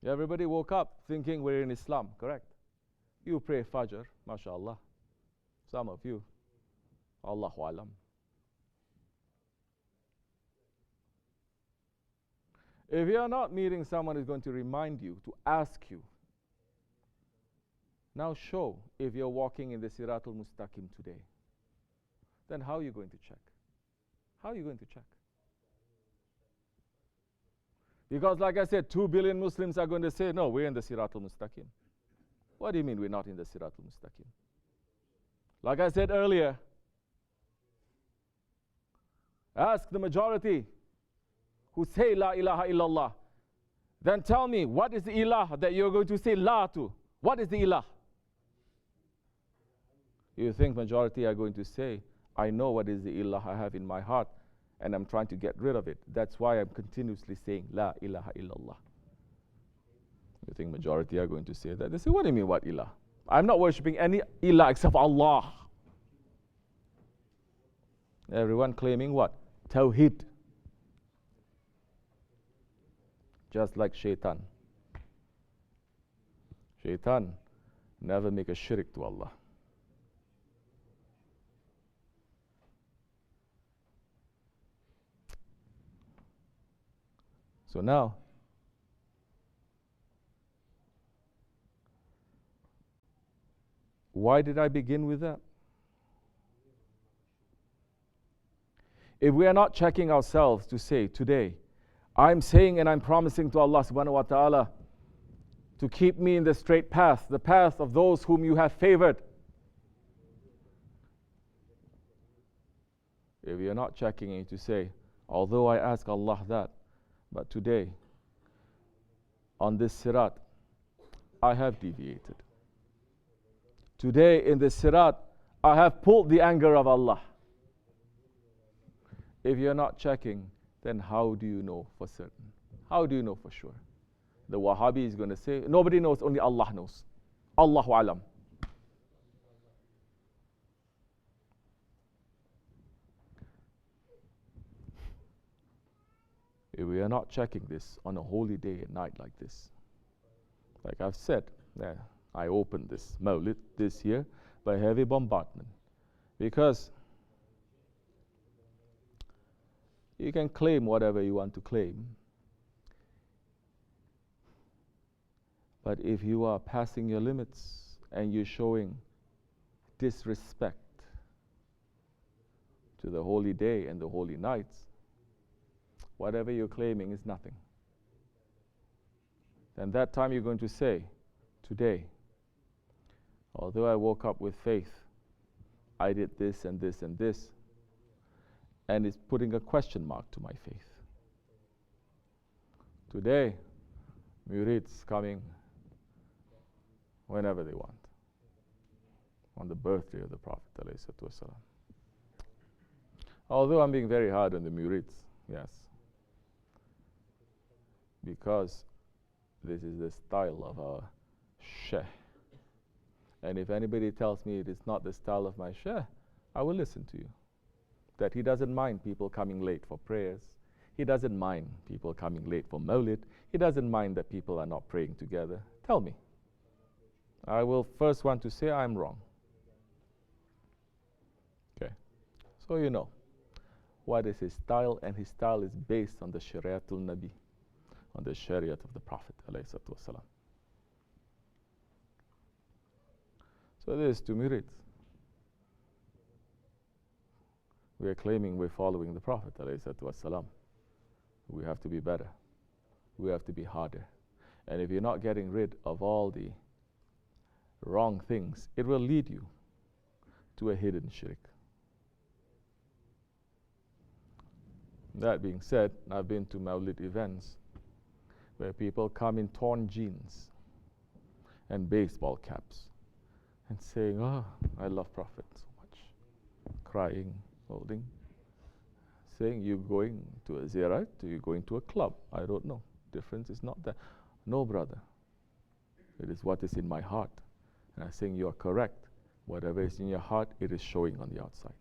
Everybody woke up thinking we're in Islam, correct? You pray Fajr, mashallah. Some of you, Allahu Alam. If you are not meeting someone who's going to remind you, to ask you, now show if you're walking in the Siratul Mustaqim today. Then how are you going to check? How are you going to check? Because like I said, 2 billion Muslims are going to say, no, we're in the Siratul Mustaqim. What do you mean we're not in the Siratul Mustaqim? Like I said earlier, ask the majority who say La ilaha illallah. Then tell me, what is the ilah that you're going to say La to? What is the ilah? You think majority are going to say, I know what is the ilah I have in my heart, and I'm trying to get rid of it. That's why I'm continuously saying La ilaha illallah. You think majority are going to say that? They say, what do you mean, what ilah? I'm not worshipping any ilah except Allah. Everyone claiming what? Tawheed. Just like shaitan. Shaitan never make a shirk to Allah. So now, why did I begin with that? If we are not checking ourselves to say today, I'm saying and I'm promising to Allah subhanahu wa ta'ala to keep me in the straight path, the path of those whom you have favored. If you're not checking it to say, although I ask Allah that, but today, on this sirat, I have deviated. Today in this sirat, I have pulled the anger of Allah. If you're not checking, then how do you know for certain? How do you know for sure? The Wahhabi is going to say, nobody knows, only Allah knows. Allahu Alam. If we are not checking this on a holy day and night like this, like I've said, I opened this Mawlid this year by heavy bombardment. Because you can claim whatever you want to claim, but if you are passing your limits and you're showing disrespect to the holy day and the holy nights, whatever you're claiming is nothing. Then that time you're going to say, today, although I woke up with faith, I did this and this and this, and it's putting a question mark to my faith. Today, murids coming whenever they want, on the birthday of the Prophet ﷺ. Although I'm being very hard on the murids, yes, because this is the style of our Sheikh. And if anybody tells me it is not the style of my Sheikh, I will listen to you. That he doesn't mind people coming late for prayers. He doesn't mind people coming late for Mawlid. He doesn't mind that people are not praying together. Tell me. I will first want to say I'm wrong. Okay. So you know what is his style, and his style is based on the Shariatul Nabi, on the Shariat of the Prophet ﷺ. So this is to murids. We are claiming we're following the Prophet ﷺ. We have to be better. We have to be harder. And if you're not getting rid of all the wrong things, it will lead you to a hidden shirk. That being said, I've been to Mawlid events where people come in torn jeans and baseball caps and saying, oh, I love Prophet so much. Crying, holding, saying, you going to a ziyarat, you going to a club. I don't know. Difference is not that. No, brother. It is what is in my heart. And I'm saying you are correct. Whatever is in your heart, it is showing on the outside.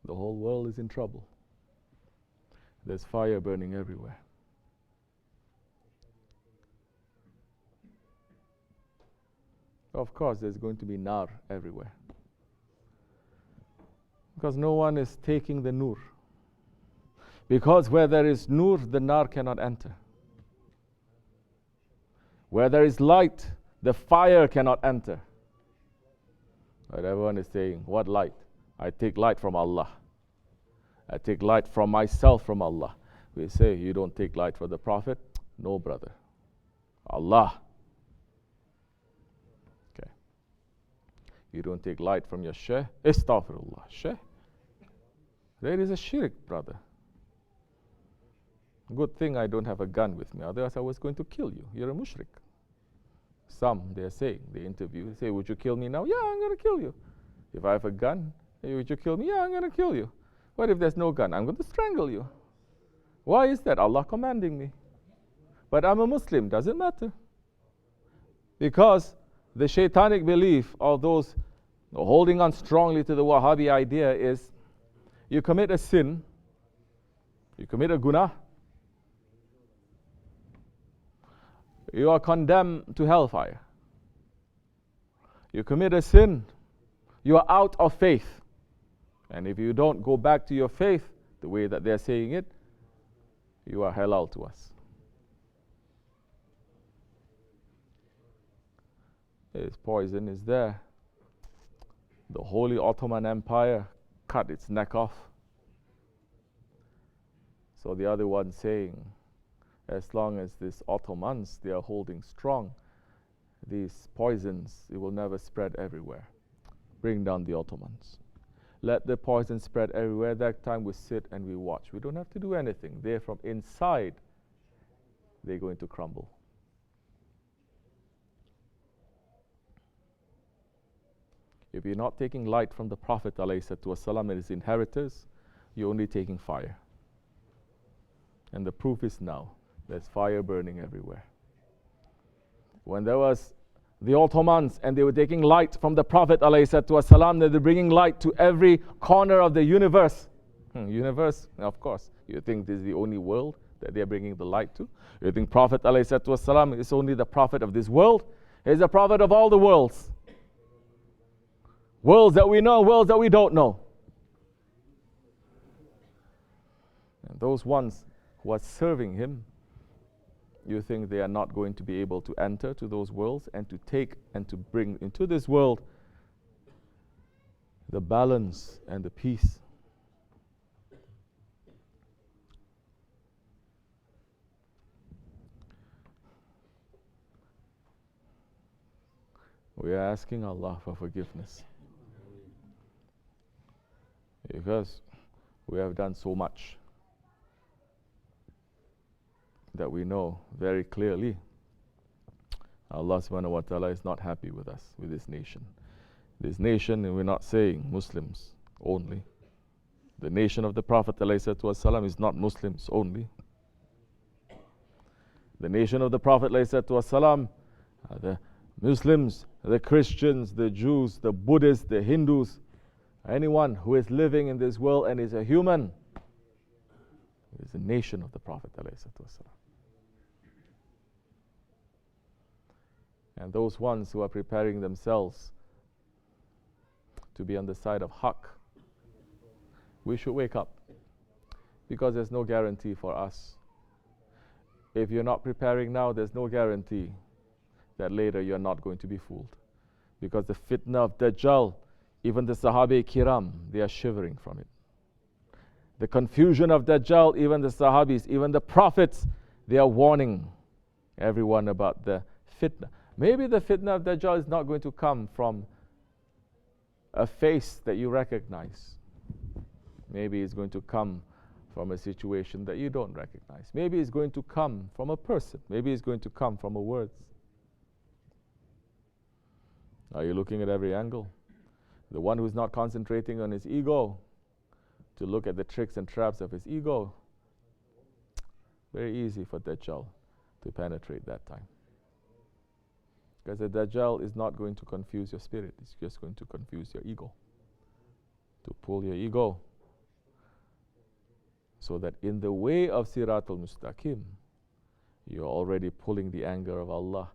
the whole world is in trouble. There's fire burning everywhere. Of course, there's going to be nar everywhere. Because no one is taking the nur. Because where there is nur, the nar cannot enter. Where there is light, the fire cannot enter. But everyone is saying, what light? I take light from Allah. I take light from myself from Allah. We say, you don't take light from the Prophet? No, brother. Allah. Okay. You don't take light from your Shaykh? Astaghfirullah. Shaykh? There is a shirk, brother. Good thing I don't have a gun with me, otherwise I was going to kill you. You're a mushrik. Some, they're saying, they interview, they say, would you kill me now? Yeah, I'm going to kill you. If I have a gun, hey, would you kill me? Yeah, I'm going to kill you. What if there's no gun? I'm going to strangle you. Why is that? Allah commanding me. But I'm a Muslim, doesn't matter. Because the shaitanic belief of those holding on strongly to the Wahhabi idea is, you commit a sin, you commit a guna, you are condemned to hellfire. You commit a sin, you are out of faith. And if you don't go back to your faith, the way that they're saying it, you are halal to us. This poison is there. The Holy Ottoman Empire cut its neck off. So the other one saying, as long as these Ottomans, they are holding strong, these poisons, it will never spread everywhere. Bring down the Ottomans. Let the poison spread everywhere. That time we sit and we watch. We don't have to do anything. They're from inside, they're going to crumble. If you're not taking light from the Prophet ﷺ and his inheritors, you're only taking fire. And the proof is now. There's fire burning everywhere. When there was the Ottomans and they were taking light from the Prophet ﷺ, they were bringing light to every corner of the universe. Universe? Of course. You think this is the only world that they're bringing the light to? You think Prophet ﷺ is only the prophet of this world? He's the prophet of all the worlds. Worlds that we know, worlds that we don't know. And those ones who are serving him, you think they are not going to be able to enter to those worlds and to take and to bring into this world the balance and the peace. We are asking Allah for forgiveness. Because we have done so much that we know very clearly Allah subhanahu wa ta'ala is not happy with us, with this nation. This nation, and we're not saying Muslims only. The nation of the Prophet ﷺ is not Muslims only. The nation of the Prophet ﷺ, the Muslims, the Christians, the Jews, the Buddhists, the Hindus, anyone who is living in this world and is a human is a nation of the Prophet ﷺ. And those ones who are preparing themselves to be on the side of Haqq, we should wake up, because there's no guarantee for us. If you're not preparing now, there's no guarantee that later you're not going to be fooled. Because the fitna of Dajjal, even the Sahabe Kiram, they are shivering from it. The confusion of Dajjal, even the Sahabis, even the prophets, they are warning everyone about the fitna. Maybe the fitna of Dajjal is not going to come from a face that you recognize. Maybe it's going to come from a situation that you don't recognize. Maybe it's going to come from a person. Maybe it's going to come from a words. Are you looking at every angle? The one who's not concentrating on his ego, to look at the tricks and traps of his ego, very easy for Dajjal to penetrate that time. Because the Dajjal is not going to confuse your spirit, it's just going to confuse your ego. To pull your ego So that in the way of Siratul Mustaqim, you're already pulling the anger of Allah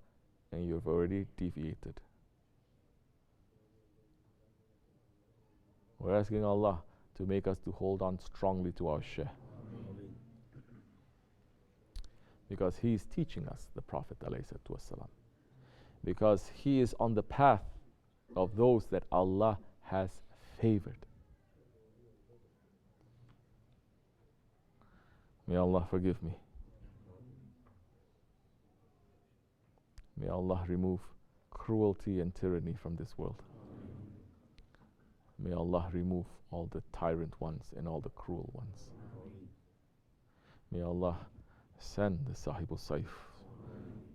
and you've already deviated. We're asking Allah to make us to hold on strongly to our Shaykh. Because he is teaching us, the Prophet ﷺ. Because he is on the path of those that Allah has favored. May Allah forgive me. May Allah remove cruelty and tyranny from this world. May Allah remove all the tyrant ones and all the cruel ones. May Allah send the Sahibul Saif.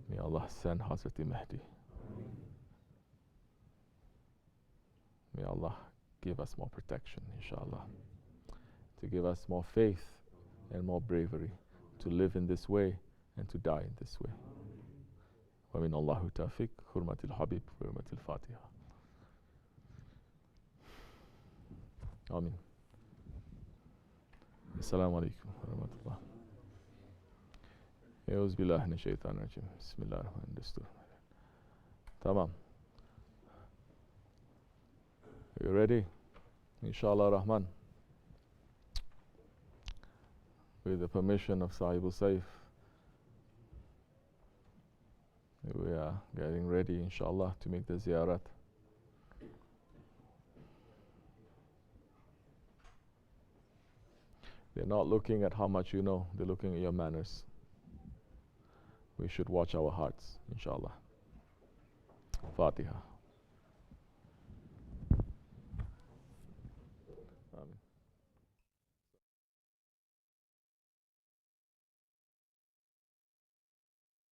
May Allah send Hazrat Mahdi. May Allah give us more protection, inshallah. To give us more faith and more bravery to live in this way and to die in this way. ومن الله توفيق حرمة الحبيب حرمة الفاتحة. آمين. السلام عليكم ورحمة الله. أعوذ بالله من الشيطان الرجيم. بسم الله الرحمن الرحيم. تمام. You ready? Inshallah Rahman. With the permission of Sahibul Saif, we are getting ready, inshallah, to make the ziyarat. They're not looking at how much you know, they're looking at your manners. We should watch our hearts, inshallah. Fatiha.